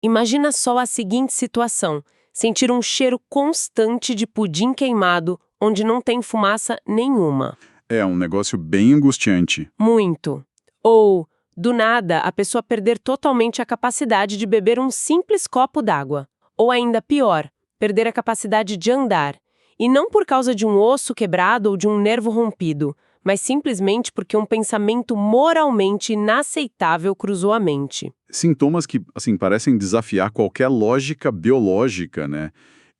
Imagina só a seguinte situação: sentir um cheiro constante de pudim queimado, onde não tem fumaça nenhuma. É um negócio bem angustiante. Muito. Ou, do nada, a pessoa perder totalmente a capacidade de beber um simples copo d'água. Ou ainda pior, perder a capacidade de andar. E não por causa de um osso quebrado ou de um nervo rompido, mas simplesmente porque um pensamento moralmente inaceitável cruzou a mente. Sintomas que, assim, parecem desafiar qualquer lógica biológica, né?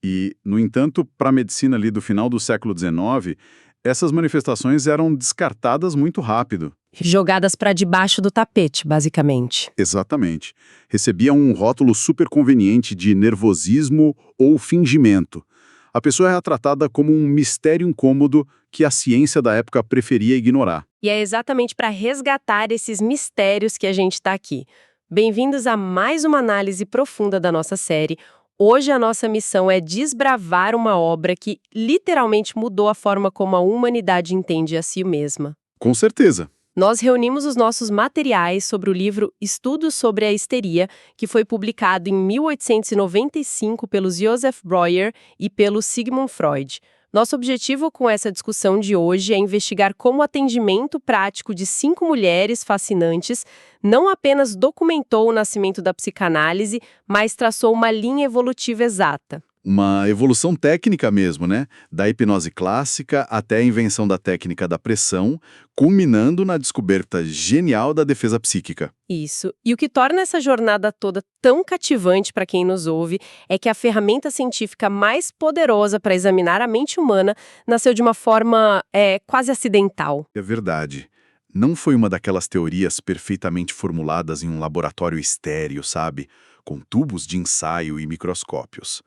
E, no entanto, para a medicina ali do final do século XIX, essas manifestações eram descartadas muito rápido. Jogadas para debaixo do tapete, basicamente. Exatamente. Recebiam um rótulo super conveniente de nervosismo ou fingimento. A pessoa era tratada como um mistério incômodo que a ciência da época preferia ignorar. E é exatamente para resgatar esses mistérios que a gente está aqui. Bem-vindos a mais uma análise profunda da nossa série. Hoje a nossa missão é desbravar uma obra que literalmente mudou a forma como a humanidade entende a si mesma. Com certeza. Nós reunimos os nossos materiais sobre o livro Estudos sobre a Histeria, que foi publicado em 1895 pelos Joseph Breuer e pelo Sigmund Freud. Nosso objetivo com essa discussão de hoje é investigar como o atendimento prático de 5 mulheres fascinantes não apenas documentou o nascimento da psicanálise, mas traçou uma linha evolutiva exata. Uma evolução técnica mesmo, né? Da hipnose clássica até a invenção da técnica da pressão, culminando na descoberta genial da defesa psíquica. Isso. E o que torna essa jornada toda tão cativante para quem nos ouve é que a ferramenta científica mais poderosa para examinar a mente humana nasceu de uma forma quase acidental. É verdade. Não foi uma daquelas teorias perfeitamente formuladas em um laboratório estéril, sabe? Com tubos de ensaio e microscópios.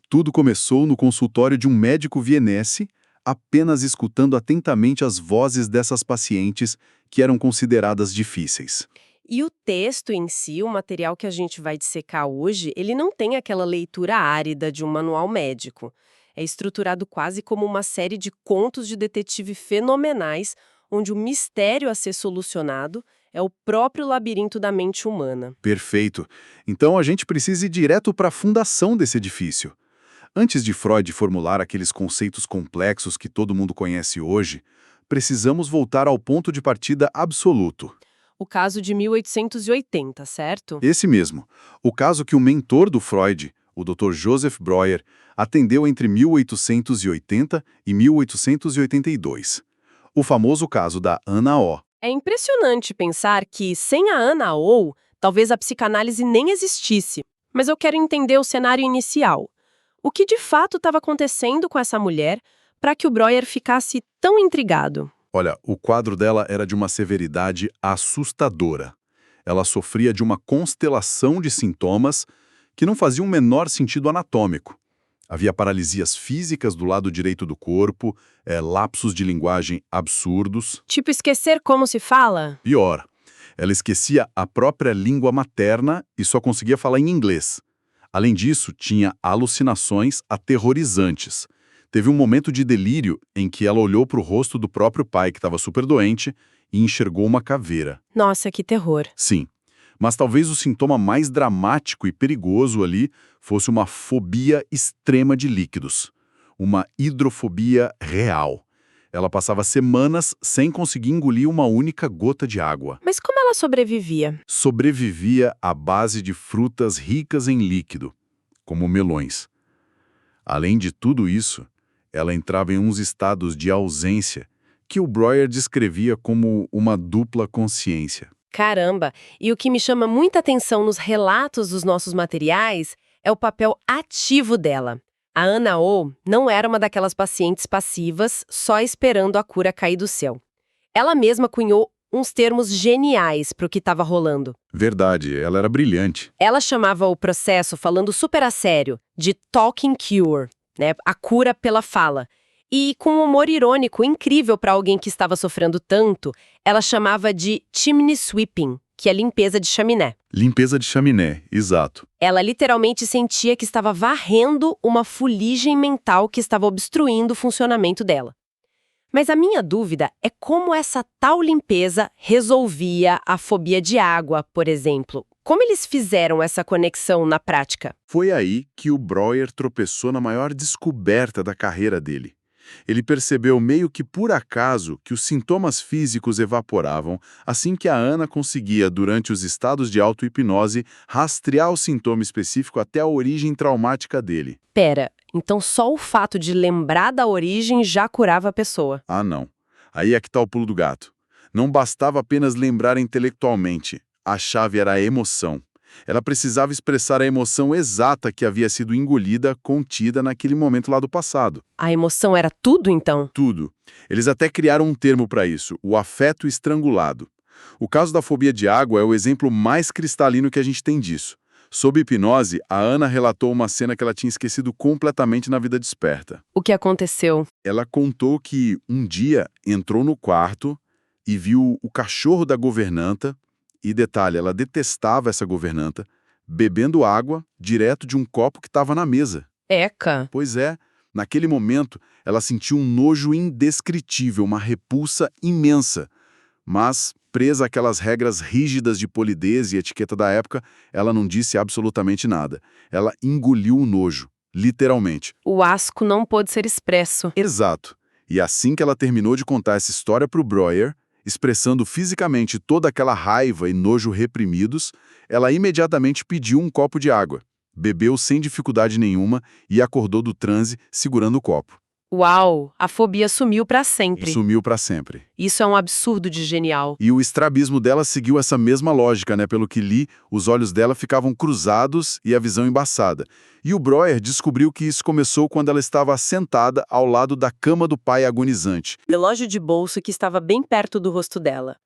Tudo começou no consultório de um médico vienense, apenas escutando atentamente as vozes dessas pacientes que eram consideradas difíceis. E o texto em si, o material que a gente vai dissecar hoje, ele não tem aquela leitura árida de um manual médico. É estruturado quase como uma série de contos de detetive fenomenais, onde o mistério a ser solucionado é o próprio labirinto da mente humana. Perfeito. Então a gente precisa ir direto para a fundação desse edifício. Antes de Freud formular aqueles conceitos complexos que todo mundo conhece hoje, precisamos voltar ao ponto de partida absoluto. O caso de 1880, certo? Esse mesmo. O caso que o mentor do Freud, o Dr. Joseph Breuer, atendeu entre 1880 e 1882. O famoso caso da Ana O. É impressionante pensar que, sem a Ana O, talvez a psicanálise nem existisse. Mas eu quero entender o cenário inicial. O que de fato estava acontecendo com essa mulher para que o Breuer ficasse tão intrigado? Olha, o quadro dela era de uma severidade assustadora. Ela sofria de uma constelação de sintomas que não faziam o menor sentido anatômico. Havia paralisias físicas do lado direito do corpo, lapsos de linguagem absurdos. Tipo esquecer como se fala? Pior, ela esquecia a própria língua materna e só conseguia falar em inglês. Além disso, tinha alucinações aterrorizantes. Teve um momento de delírio em que ela olhou para o rosto do próprio pai, que estava super doente, e enxergou uma caveira. Nossa, que terror. Sim, mas talvez o sintoma mais dramático e perigoso ali fosse uma fobia extrema de líquidos. Uma hidrofobia real. Ela passava semanas sem conseguir engolir uma única gota de água. Mas como ela sobrevivia? Sobrevivia à base de frutas ricas em líquido, como melões. Além de tudo isso, ela entrava em uns estados de ausência que o Breuer descrevia como uma dupla consciência. Caramba! E o que me chama muita atenção nos relatos dos nossos materiais é o papel ativo dela. A Ana O não era uma daquelas pacientes passivas só esperando a cura cair do céu. Ela mesma cunhou uns termos geniais para o que estava rolando. Verdade, ela era brilhante. Ela chamava o processo, falando super a sério, de talking cure, né? A cura pela fala. E com um humor irônico incrível para alguém que estava sofrendo tanto, ela chamava de chimney sweeping, que é limpeza de chaminé. Limpeza de chaminé, exato. Ela literalmente sentia que estava varrendo uma fuligem mental que estava obstruindo o funcionamento dela. Mas a minha dúvida é como essa tal limpeza resolvia a fobia de água, por exemplo. Como eles fizeram essa conexão na prática? Foi aí que o Breuer tropeçou na maior descoberta da carreira dele. Ele percebeu meio que por acaso que os sintomas físicos evaporavam assim que a Ana conseguia, durante os estados de auto-hipnose, rastrear o sintoma específico até a origem traumática dele. Pera, então só o fato de lembrar da origem já curava a pessoa. Ah, não. Aí é que tá o pulo do gato. Não bastava apenas lembrar intelectualmente. A chave era a emoção. Ela precisava expressar a emoção exata que havia sido engolida, contida naquele momento lá do passado. A emoção era tudo, então? Tudo. Eles até criaram um termo para isso, o afeto estrangulado. O caso da fobia de água é o exemplo mais cristalino que a gente tem disso. Sob hipnose, a Ana relatou uma cena que ela tinha esquecido completamente na vida desperta. O que aconteceu? Ela contou que um dia entrou no quarto e viu o cachorro da governanta, e detalhe, ela detestava essa governanta, bebendo água direto de um copo que estava na mesa. Eca! Pois é, naquele momento ela sentiu um nojo indescritível, uma repulsa imensa. Mas, presa àquelas regras rígidas de polidez e etiqueta da época, ela não disse absolutamente nada. Ela engoliu o nojo, literalmente. O asco não pôde ser expresso. Exato. E assim que ela terminou de contar essa história para o Breuer, expressando fisicamente toda aquela raiva e nojo reprimidos, ela imediatamente pediu um copo de água. Bebeu sem dificuldade nenhuma e acordou do transe segurando o copo. Uau! A fobia sumiu pra sempre. Sumiu para sempre. Isso é um absurdo de genial. E o estrabismo dela seguiu essa mesma lógica, né? Pelo que li, os olhos dela ficavam cruzados e a visão embaçada. E o Breuer descobriu que isso começou quando ela estava sentada ao lado da cama do pai agonizante. Relógio de bolso que estava bem perto do rosto dela.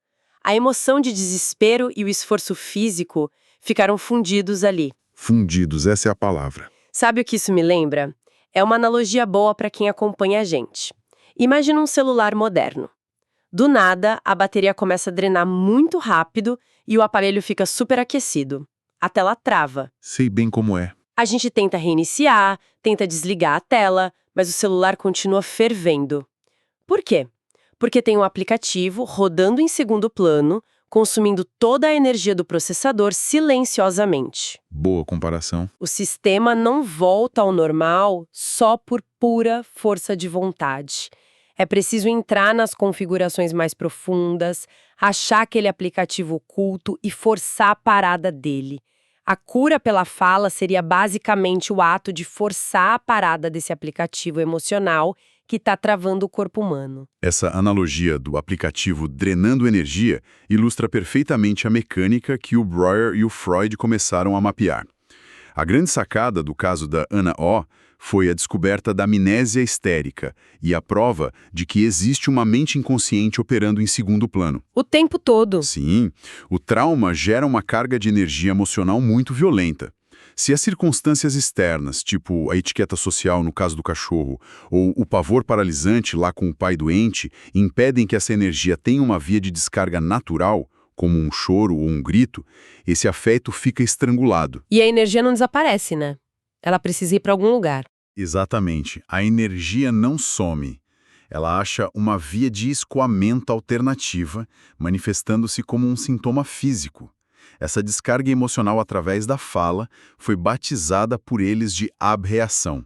A emoção de desespero e o esforço físico ficaram fundidos ali. Fundidos, essa é a palavra. Sabe o que isso me lembra? É uma analogia boa para quem acompanha a gente. Imagina um celular moderno. Do nada, a bateria começa a drenar muito rápido e o aparelho fica superaquecido. A tela trava. Sei bem como é. A gente tenta reiniciar, tenta desligar a tela, mas o celular continua fervendo. Por quê? Porque tem um aplicativo rodando em segundo plano, consumindo toda a energia do processador silenciosamente. Boa comparação. O sistema não volta ao normal só por pura força de vontade. É preciso entrar nas configurações mais profundas, achar aquele aplicativo oculto e forçar a parada dele. A cura pela fala seria basicamente o ato de forçar a parada desse aplicativo emocional que está travando o corpo humano. Essa analogia do aplicativo drenando energia ilustra perfeitamente a mecânica que o Breuer e o Freud começaram a mapear. A grande sacada do caso da Ana O foi a descoberta da amnésia histérica e a prova de que existe uma mente inconsciente operando em segundo plano. O tempo todo. Sim, o trauma gera uma carga de energia emocional muito violenta. Se as circunstâncias externas, tipo a etiqueta social no caso do cachorro, ou o pavor paralisante lá com o pai doente, impedem que essa energia tenha uma via de descarga natural, como um choro ou um grito, esse afeto fica estrangulado. E a energia não desaparece, né? Ela precisa ir para algum lugar. Exatamente. A energia não some. Ela acha uma via de escoamento alternativa, manifestando-se como um sintoma físico. Essa descarga emocional através da fala foi batizada por eles de abreação.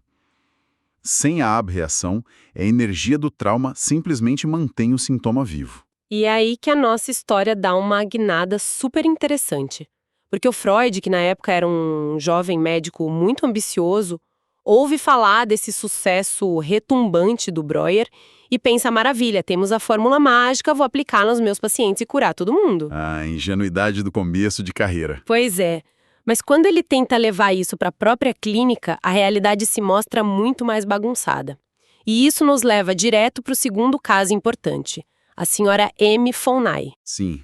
Sem a abreação, a energia do trauma simplesmente mantém o sintoma vivo. E é aí que a nossa história dá uma guinada super interessante. Porque o Freud, que na época era um jovem médico muito ambicioso, ouve falar desse sucesso retumbante do Breuer e pensa, maravilha, temos a fórmula mágica, vou aplicar nos meus pacientes e curar todo mundo. A ingenuidade do começo de carreira. Pois é. Mas quando ele tenta levar isso para a própria clínica, a realidade se mostra muito mais bagunçada. E isso nos leva direto para o segundo caso importante, a senhora M. Fonnay. Sim,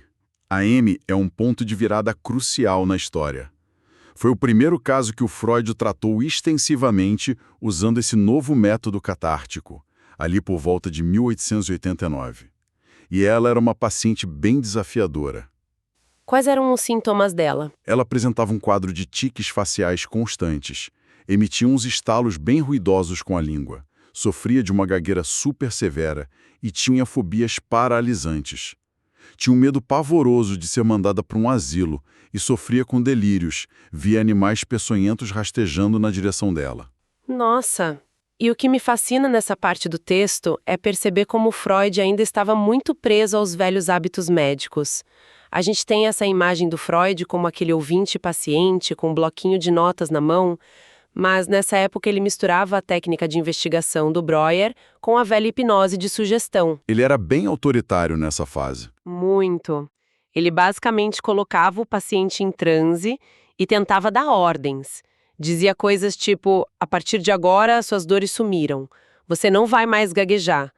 a M é um ponto de virada crucial na história. Foi o primeiro caso que o Freud tratou extensivamente usando esse novo método catártico, ali por volta de 1889. E ela era uma paciente bem desafiadora. Quais eram os sintomas dela? Ela apresentava um quadro de tiques faciais constantes, emitia uns estalos bem ruidosos com a língua, sofria de uma gagueira super severa e tinha fobias paralisantes. Tinha um medo pavoroso de ser mandada para um asilo e sofria com delírios, via animais peçonhentos rastejando na direção dela. Nossa! E o que me fascina nessa parte do texto é perceber como Freud ainda estava muito preso aos velhos hábitos médicos. A gente tem essa imagem do Freud como aquele ouvinte paciente com um bloquinho de notas na mão, mas nessa época ele misturava a técnica de investigação do Breuer com a velha hipnose de sugestão. Ele era bem autoritário nessa fase. Muito. Ele basicamente colocava o paciente em transe e tentava dar ordens. Dizia coisas tipo, a partir de agora suas dores sumiram, você não vai mais gaguejar.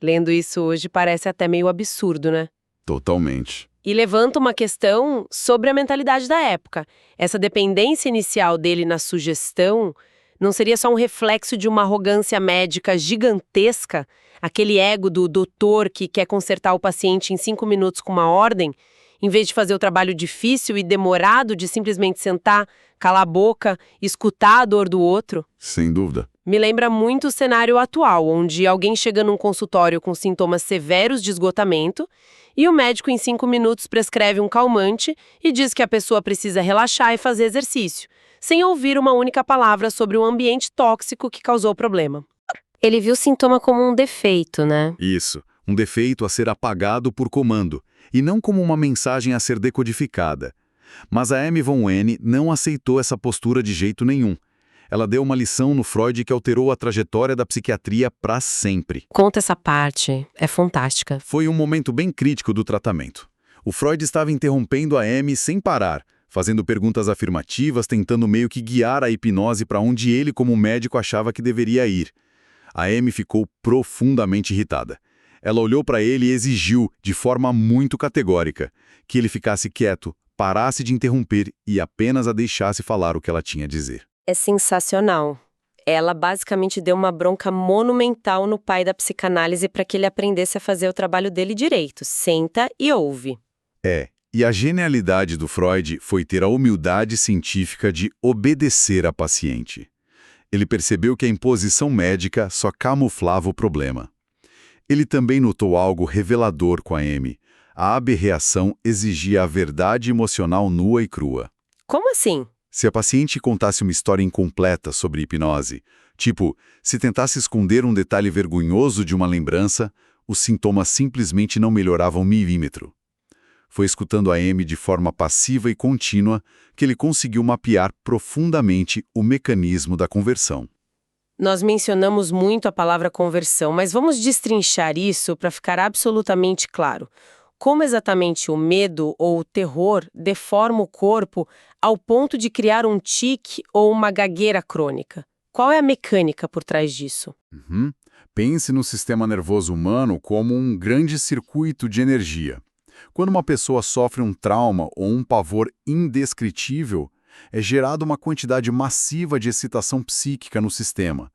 Lendo isso hoje parece até meio absurdo, né? Totalmente. E levanta uma questão sobre a mentalidade da época. Essa dependência inicial dele na sugestão não seria só um reflexo de uma arrogância médica gigantesca, aquele ego do doutor que quer consertar o paciente em 5 minutos com uma ordem, em vez de fazer o trabalho difícil e demorado de simplesmente sentar, calar a boca, escutar a dor do outro? Sem dúvida. Me lembra muito o cenário atual, onde alguém chega num consultório com sintomas severos de esgotamento e o médico em 5 minutos prescreve um calmante e diz que a pessoa precisa relaxar e fazer exercício, sem ouvir uma única palavra sobre o ambiente tóxico que causou o problema. Ele viu o sintoma como um defeito, né? Isso, um defeito a ser apagado por comando, e não como uma mensagem a ser decodificada. Mas a Amy von Wenne não aceitou essa postura de jeito nenhum. Ela deu uma lição no Freud que alterou a trajetória da psiquiatria para sempre. Conta essa parte, é fantástica. Foi um momento bem crítico do tratamento. O Freud estava interrompendo a Amy sem parar, fazendo perguntas afirmativas, tentando meio que guiar a hipnose para onde ele, como médico, achava que deveria ir. A Amy ficou profundamente irritada. Ela olhou para ele e exigiu, de forma muito categórica, que ele ficasse quieto, parasse de interromper e apenas a deixasse falar o que ela tinha a dizer. É sensacional. Ela basicamente deu uma bronca monumental no pai da psicanálise para que ele aprendesse a fazer o trabalho dele direito. Senta e ouve. E a genialidade do Freud foi ter a humildade científica de obedecer a paciente. Ele percebeu que a imposição médica só camuflava o problema. Ele também notou algo revelador com a Amy. A aberração exigia a verdade emocional nua e crua. Como assim? Se a paciente contasse uma história incompleta sobre hipnose, tipo, se tentasse esconder um detalhe vergonhoso de uma lembrança, os sintomas simplesmente não melhoravam um milímetro. Foi escutando a Amy de forma passiva e contínua que ele conseguiu mapear profundamente o mecanismo da conversão. Nós mencionamos muito a palavra conversão, mas vamos destrinchar isso para ficar absolutamente claro. Como exatamente o medo ou o terror deforma o corpo ao ponto de criar um tique ou uma gagueira crônica? Qual é a mecânica por trás disso? Pense no sistema nervoso humano como um grande circuito de energia. Quando uma pessoa sofre um trauma ou um pavor indescritível, é gerada uma quantidade massiva de excitação psíquica no sistema.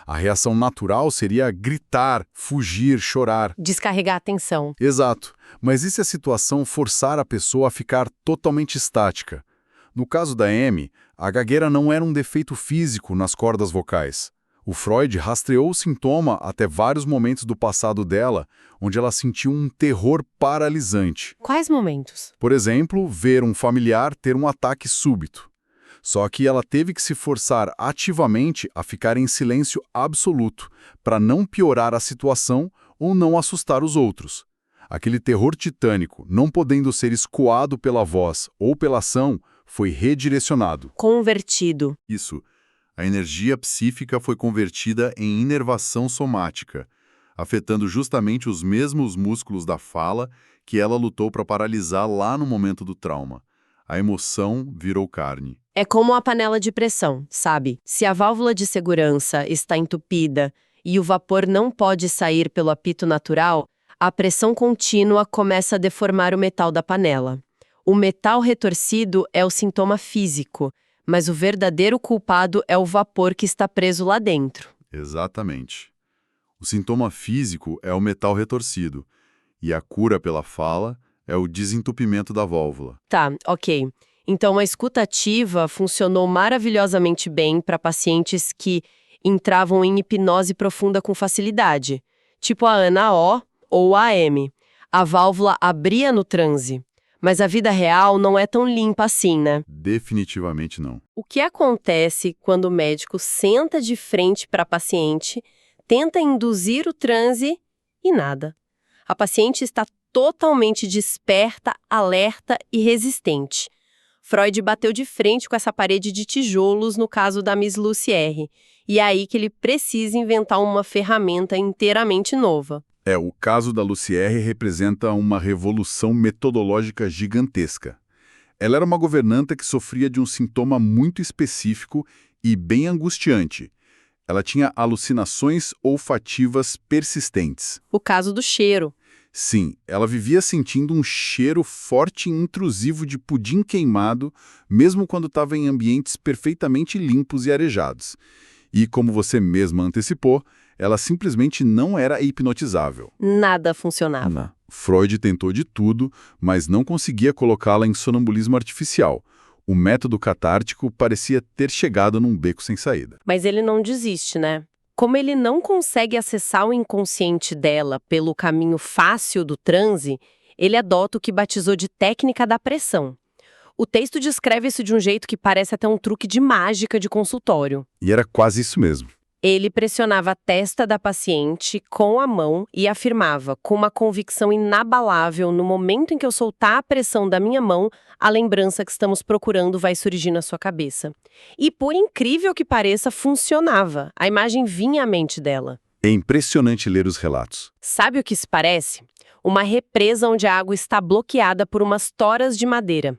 A reação natural seria gritar, fugir, chorar. Descarregar a tensão. Exato. Mas e se a situação forçar a pessoa a ficar totalmente estática? No caso da Amy, a gagueira não era um defeito físico nas cordas vocais. O Freud rastreou o sintoma até vários momentos do passado dela, onde ela sentiu um terror paralisante. Quais momentos? Por exemplo, ver um familiar ter um ataque súbito. Só que ela teve que se forçar ativamente a ficar em silêncio absoluto, para não piorar a situação ou não assustar os outros. Aquele terror titânico, não podendo ser escoado pela voz ou pela ação, foi redirecionado. Convertido. Isso. A energia psíquica foi convertida em inervação somática, afetando justamente os mesmos músculos da fala que ela lutou para paralisar lá no momento do trauma. A emoção virou carne. É como a panela de pressão, sabe? Se a válvula de segurança está entupida e o vapor não pode sair pelo apito natural, a pressão contínua começa a deformar o metal da panela. O metal retorcido é o sintoma físico, mas o verdadeiro culpado é o vapor que está preso lá dentro. Exatamente. O sintoma físico é o metal retorcido, e a cura pela fala é o desentupimento da válvula. Tá, ok. Então a escuta ativa funcionou maravilhosamente bem para pacientes que entravam em hipnose profunda com facilidade, tipo a Ana O ou a Amy. A válvula abria no transe. Mas a vida real não é tão limpa assim, né? Definitivamente não. O que acontece quando o médico senta de frente para a paciente, tenta induzir o transe e nada? A paciente está totalmente desperta, alerta e resistente. Freud bateu de frente com essa parede de tijolos no caso da Miss Lucy R. E é aí que ele precisa inventar uma ferramenta inteiramente nova. O caso da Lucy R. representa uma revolução metodológica gigantesca. Ela era uma governanta que sofria de um sintoma muito específico e bem angustiante. Ela tinha alucinações olfativas persistentes. O caso do cheiro. Sim, ela vivia sentindo um cheiro forte e intrusivo de pudim queimado, mesmo quando estava em ambientes perfeitamente limpos e arejados. E, como você mesma antecipou, ela simplesmente não era hipnotizável. Nada funcionava. Não. Freud tentou de tudo, mas não conseguia colocá-la em sonambulismo artificial. O método catártico parecia ter chegado num beco sem saída. Mas ele não desiste, né? Como ele não consegue acessar o inconsciente dela pelo caminho fácil do transe, ele adota o que batizou de técnica da pressão. O texto descreve isso de um jeito que parece até um truque de mágica de consultório. E era quase isso mesmo. Ele pressionava a testa da paciente com a mão e afirmava, com uma convicção inabalável, no momento em que eu soltar a pressão da minha mão, a lembrança que estamos procurando vai surgir na sua cabeça. E, por incrível que pareça, funcionava. A imagem vinha à mente dela. É impressionante ler os relatos. Sabe o que isso parece? Uma represa onde a água está bloqueada por umas toras de madeira.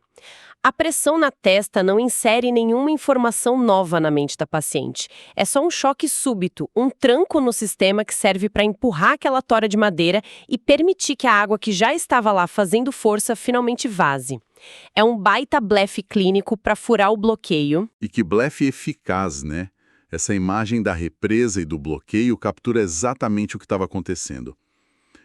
A pressão na testa não insere nenhuma informação nova na mente da paciente. É só um choque súbito, um tranco no sistema que serve para empurrar aquela tora de madeira e permitir que a água que já estava lá fazendo força finalmente vaze. É um baita blefe clínico para furar o bloqueio. E que blefe eficaz, né? Essa imagem da represa e do bloqueio captura exatamente o que estava acontecendo.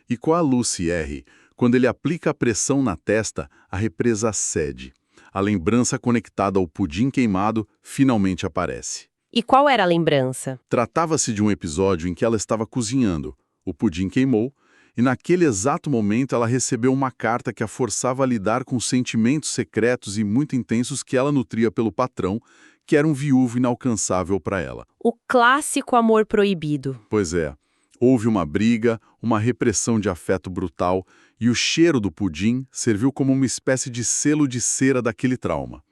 E com a Lucy R., quando ele aplica a pressão na testa, a represa cede. A lembrança conectada ao pudim queimado finalmente aparece. E qual era a lembrança? Tratava-se de um episódio em que ela estava cozinhando. O pudim queimou e naquele exato momento ela recebeu uma carta que a forçava a lidar com sentimentos secretos e muito intensos que ela nutria pelo patrão, que era um viúvo inalcançável para ela. O clássico amor proibido. Pois é. Houve uma briga, uma repressão de afeto brutal, e o cheiro do pudim serviu como uma espécie de selo de cera daquele trauma.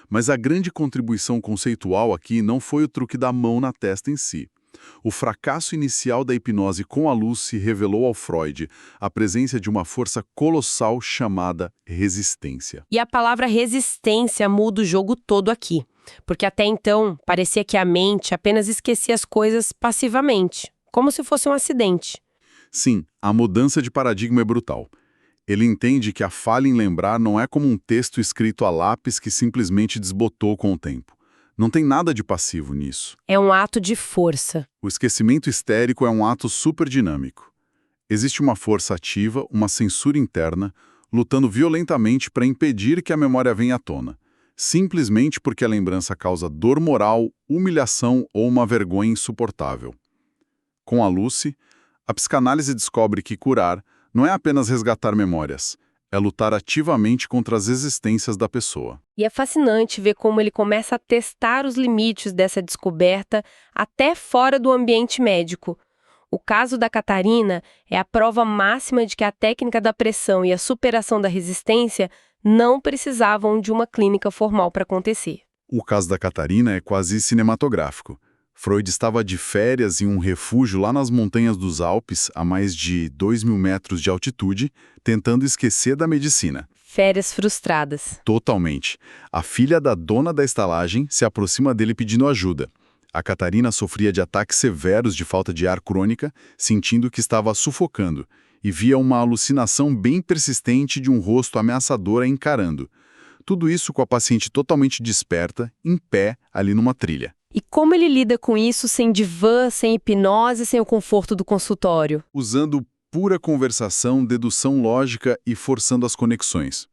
Mas a grande contribuição conceitual aqui não foi o truque da mão na testa em si. O fracasso inicial da hipnose com a Lucy revelou ao Freud a presença de uma força colossal chamada resistência. E a palavra resistência muda o jogo todo aqui. Porque até então, parecia que a mente apenas esquecia as coisas passivamente, como se fosse um acidente. Sim, a mudança de paradigma é brutal. Ele entende que a falha em lembrar não é como um texto escrito a lápis que simplesmente desbotou com o tempo. Não tem nada de passivo nisso. É um ato de força. O esquecimento histérico é um ato super dinâmico. Existe uma força ativa, uma censura interna, lutando violentamente para impedir que a memória venha à tona, simplesmente porque a lembrança causa dor moral, humilhação ou uma vergonha insuportável. Com a Lucy, a psicanálise descobre que curar não é apenas resgatar memórias, é lutar ativamente contra as existências da pessoa. E é fascinante ver como ele começa a testar os limites dessa descoberta até fora do ambiente médico. O caso da Catarina é a prova máxima de que a técnica da pressão e a superação da resistência não precisavam de uma clínica formal para acontecer. O caso da Catarina é quase cinematográfico. Freud estava de férias em um refúgio lá nas montanhas dos Alpes, a mais de 2.000 metros de altitude, tentando esquecer da medicina. Férias frustradas. Totalmente. A filha da dona da estalagem se aproxima dele pedindo ajuda. A Catarina sofria de ataques severos de falta de ar crônica, sentindo que estava sufocando, e via uma alucinação bem persistente de um rosto ameaçador a encarando. Tudo isso com a paciente totalmente desperta, em pé, ali numa trilha. E como ele lida com isso sem divã, sem hipnose, sem o conforto do consultório? Usando pura conversação, dedução lógica e forçando as conexões.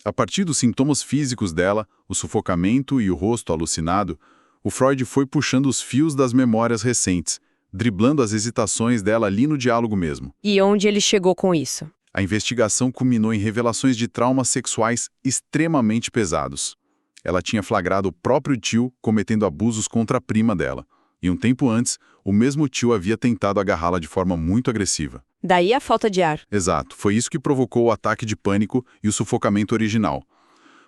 A partir dos sintomas físicos dela, o sufocamento e o rosto alucinado, o Freud foi puxando os fios das memórias recentes, driblando as hesitações dela ali no diálogo mesmo. E onde ele chegou com isso? A investigação culminou em revelações de traumas sexuais extremamente pesados. Ela tinha flagrado o próprio tio cometendo abusos contra a prima dela. E um tempo antes, o mesmo tio havia tentado agarrá-la de forma muito agressiva. Daí a falta de ar. Exato, foi isso que provocou o ataque de pânico e o sufocamento original.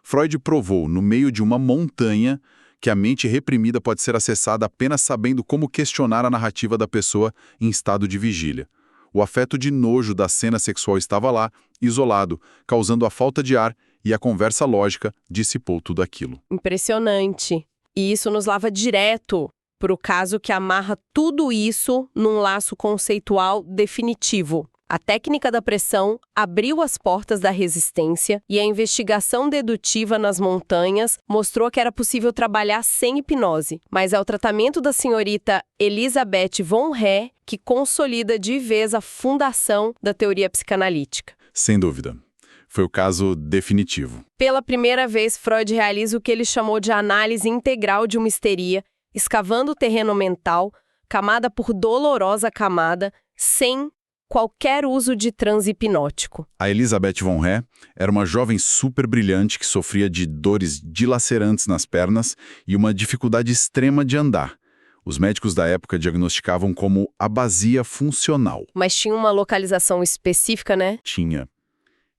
Freud provou, no meio de uma montanha, que a mente reprimida pode ser acessada apenas sabendo como questionar a narrativa da pessoa em estado de vigília. O afeto de nojo da cena sexual estava lá, isolado, causando a falta de ar, e a conversa lógica dissipou tudo aquilo. Impressionante. E isso nos leva direto para o caso que amarra tudo isso num laço conceitual definitivo. A técnica da pressão abriu as portas da resistência e a investigação dedutiva nas montanhas mostrou que era possível trabalhar sem hipnose. Mas é o tratamento da senhorita Elisabeth von Rhe que consolida de vez a fundação da teoria psicanalítica. Sem dúvida. Foi o caso definitivo. Pela primeira vez, Freud realiza o que ele chamou de análise integral de uma histeria, escavando o terreno mental, camada por dolorosa camada, sem qualquer uso de transe hipnótico. A Elisabeth von Rhe era uma jovem super brilhante que sofria de dores dilacerantes nas pernas e uma dificuldade extrema de andar. Os médicos da época diagnosticavam como abasia funcional. Mas tinha uma localização específica, né? Tinha.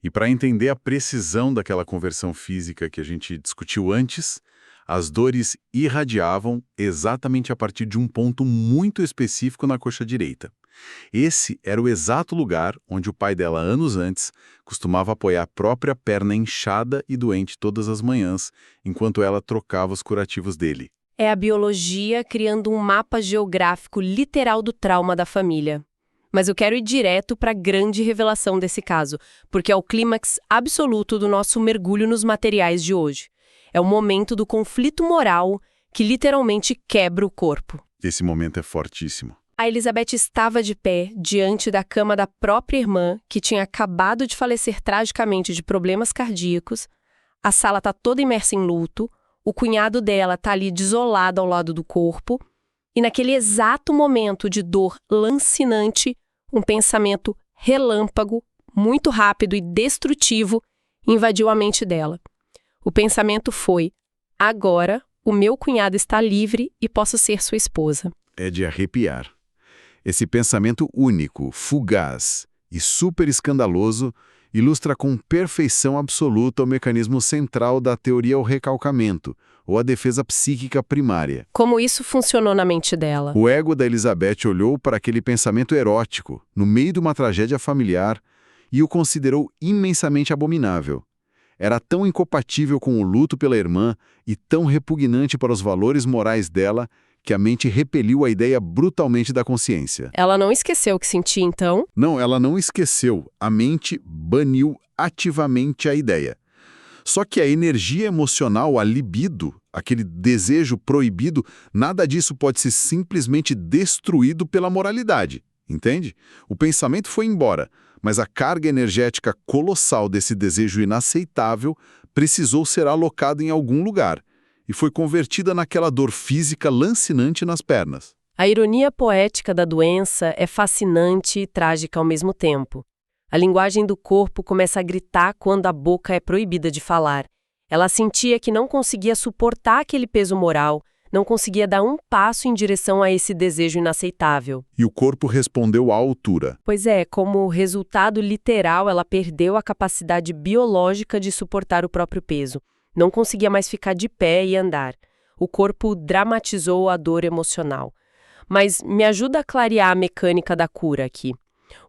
E para entender a precisão daquela conversão física que a gente discutiu antes, as dores irradiavam exatamente a partir de um ponto muito específico na coxa direita. Esse era o exato lugar onde o pai dela, anos antes, costumava apoiar a própria perna inchada e doente todas as manhãs, enquanto ela trocava os curativos dele. É a biologia criando um mapa geográfico literal do trauma da família. Mas eu quero ir direto para a grande revelação desse caso, porque é o clímax absoluto do nosso mergulho nos materiais de hoje. É o momento do conflito moral que literalmente quebra o corpo. Esse momento é fortíssimo. A Elisabeth estava de pé diante da cama da própria irmã, que tinha acabado de falecer tragicamente de problemas cardíacos. A sala está toda imersa em luto, o cunhado dela está ali desolado ao lado do corpo, e naquele exato momento de dor lancinante, um pensamento relâmpago, muito rápido e destrutivo, invadiu a mente dela. O pensamento foi: agora o meu cunhado está livre e posso ser sua esposa. É de arrepiar. Esse pensamento único, fugaz e super escandaloso ilustra com perfeição absoluta o mecanismo central da teoria ao recalcamento, ou a defesa psíquica primária. Como isso funcionou na mente dela? O ego da Elizabeth olhou para aquele pensamento erótico, no meio de uma tragédia familiar, e o considerou imensamente abominável. Era tão incompatível com o luto pela irmã e tão repugnante para os valores morais dela que a mente repeliu a ideia brutalmente da consciência. Ela não esqueceu o que sentia, então? Não, ela não esqueceu. A mente baniu ativamente a ideia. Só que a energia emocional, a libido, aquele desejo proibido, nada disso pode ser simplesmente destruído pela moralidade, entende? O pensamento foi embora, mas a carga energética colossal desse desejo inaceitável precisou ser alocada em algum lugar e foi convertida naquela dor física lancinante nas pernas. A ironia poética da doença é fascinante e trágica ao mesmo tempo. A linguagem do corpo começa a gritar quando a boca é proibida de falar. Ela sentia que não conseguia suportar aquele peso moral, não conseguia dar um passo em direção a esse desejo inaceitável. E o corpo respondeu à altura. Pois é, como resultado literal, ela perdeu a capacidade biológica de suportar o próprio peso. Não conseguia mais ficar de pé e andar. O corpo dramatizou a dor emocional. Mas me ajuda a clarear a mecânica da cura aqui.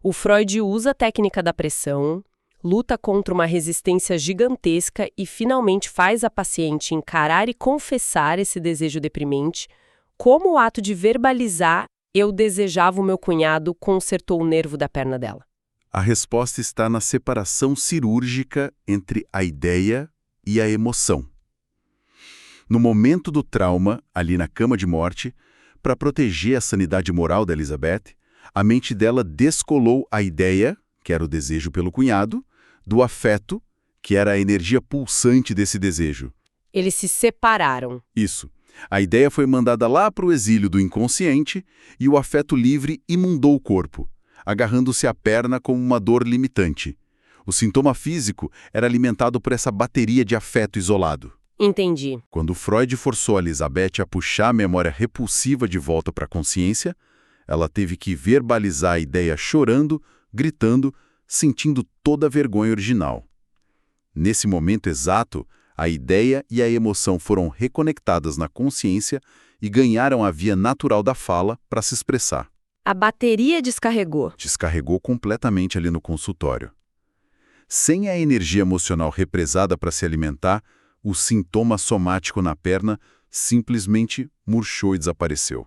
O Freud usa a técnica da pressão, luta contra uma resistência gigantesca e finalmente faz a paciente encarar e confessar esse desejo deprimente. Como o ato de verbalizar "eu desejava o meu cunhado" consertou o nervo da perna dela? A resposta está na separação cirúrgica entre a ideia e a emoção. No momento do trauma, ali na cama de morte, para proteger a sanidade moral da Elizabeth, a mente dela descolou a ideia, que era o desejo pelo cunhado, do afeto, que era a energia pulsante desse desejo. Eles se separaram. Isso. A ideia foi mandada lá para o exílio do inconsciente e o afeto livre imundou o corpo, agarrando-se à perna como uma dor limitante. O sintoma físico era alimentado por essa bateria de afeto isolado. Entendi. Quando Freud forçou a Elizabeth a puxar a memória repulsiva de volta para a consciência, ela teve que verbalizar a ideia chorando, gritando, sentindo toda a vergonha original. Nesse momento exato, a ideia e a emoção foram reconectadas na consciência e ganharam a via natural da fala para se expressar. A bateria descarregou. Descarregou completamente ali no consultório. Sem a energia emocional represada para se alimentar, o sintoma somático na perna simplesmente murchou e desapareceu.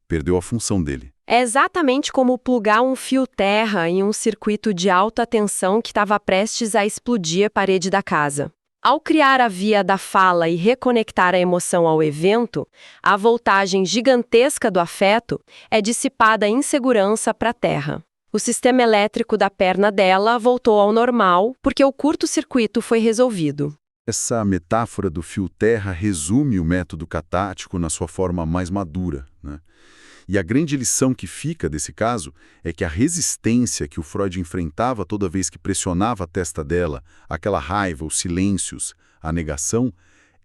Perdeu a função dele. É exatamente como plugar um fio terra em um circuito de alta tensão que estava prestes a explodir a parede da casa. Ao criar a via da fala e reconectar a emoção ao evento, a voltagem gigantesca do afeto é dissipada em segurança para a terra. O sistema elétrico da perna dela voltou ao normal porque o curto-circuito foi resolvido. Essa metáfora do fio terra resume o método catático na sua forma mais madura, né? E a grande lição que fica desse caso é que a resistência que o Freud enfrentava toda vez que pressionava a testa dela, aquela raiva, os silêncios, a negação,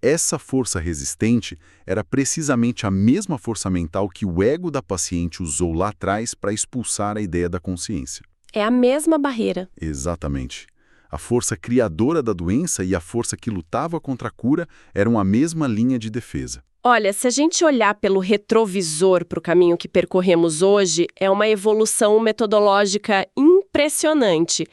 essa força resistente era precisamente a mesma força mental que o ego da paciente usou lá atrás para expulsar a ideia da consciência. É a mesma barreira. Exatamente. A força criadora da doença e a força que lutava contra a cura eram a mesma linha de defesa. Olha, se a gente olhar pelo retrovisor para o caminho que percorremos hoje, é uma evolução metodológica impressionante.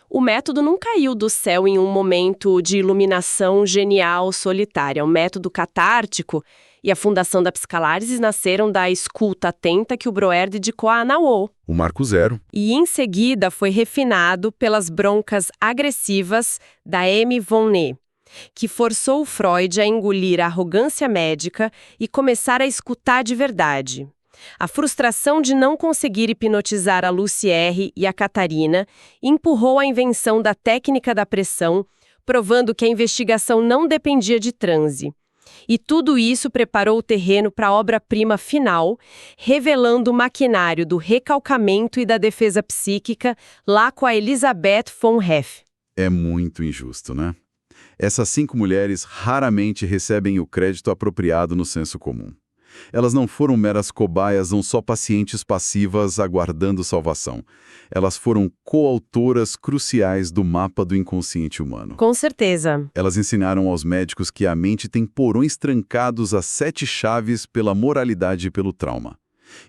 O método não caiu do céu em um momento de iluminação genial solitária. O método catártico e a fundação da psicanálise nasceram da escuta atenta que o Breuer dedicou a Ana Wall. O marco zero. E em seguida foi refinado pelas broncas agressivas da Amy von Ney, que forçou Freud a engolir a arrogância médica e começar a escutar de verdade. A frustração de não conseguir hipnotizar a Lucière e a Catarina empurrou a invenção da técnica da pressão, provando que a investigação não dependia de transe. E tudo isso preparou o terreno para a obra-prima final, revelando o maquinário do recalcamento e da defesa psíquica lá com a Elisabeth von Hef. É muito injusto, né? Essas 5 mulheres raramente recebem o crédito apropriado no senso comum. Elas não foram meras cobaias, não só pacientes passivas aguardando salvação. Elas foram coautoras cruciais do mapa do inconsciente humano. Com certeza. Elas ensinaram aos médicos que a mente tem porões trancados a 7 chaves pela moralidade e pelo trauma.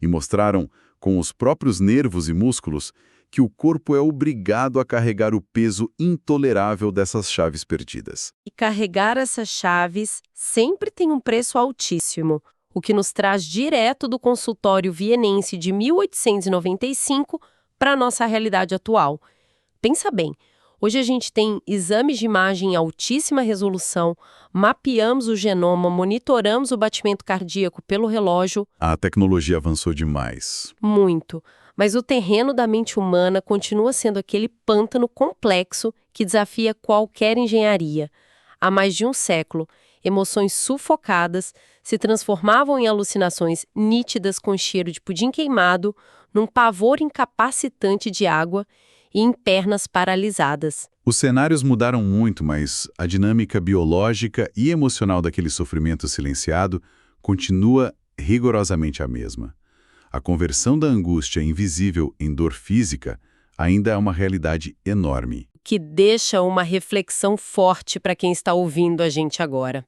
E mostraram, com os próprios nervos e músculos, que o corpo é obrigado a carregar o peso intolerável dessas chaves perdidas. E carregar essas chaves sempre tem um preço altíssimo, o que nos traz direto do consultório vienense de 1895 para a nossa realidade atual. Pensa bem, hoje a gente tem exames de imagem em altíssima resolução, mapeamos o genoma, monitoramos o batimento cardíaco pelo relógio. A tecnologia avançou demais. Muito. Mas o terreno da mente humana continua sendo aquele pântano complexo que desafia qualquer engenharia. Há mais de um século, emoções sufocadas se transformavam em alucinações nítidas com cheiro de pudim queimado, num pavor incapacitante de água e em pernas paralisadas. Os cenários mudaram muito, mas a dinâmica biológica e emocional daquele sofrimento silenciado continua rigorosamente a mesma. A conversão da angústia invisível em dor física ainda é uma realidade enorme. Que deixa uma reflexão forte para quem está ouvindo a gente agora.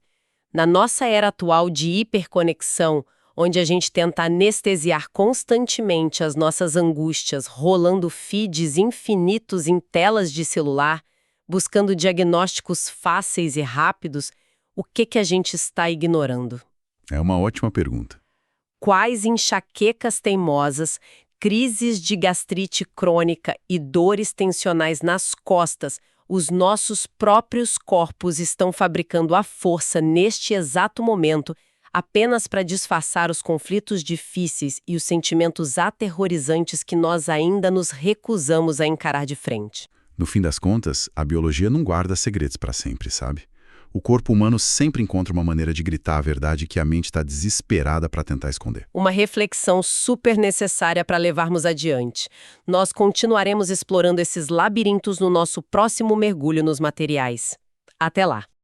Na nossa era atual de hiperconexão, onde a gente tenta anestesiar constantemente as nossas angústias, rolando feeds infinitos em telas de celular, buscando diagnósticos fáceis e rápidos, o que a gente está ignorando? É uma ótima pergunta. Quais enxaquecas teimosas, crises de gastrite crônica e dores tensionais nas costas os nossos próprios corpos estão fabricando à força neste exato momento, apenas para disfarçar os conflitos difíceis e os sentimentos aterrorizantes que nós ainda nos recusamos a encarar de frente? No fim das contas, a biologia não guarda segredos para sempre, sabe? O corpo humano sempre encontra uma maneira de gritar a verdade que a mente está desesperada para tentar esconder. Uma reflexão super necessária para levarmos adiante. Nós continuaremos explorando esses labirintos no nosso próximo mergulho nos materiais. Até lá!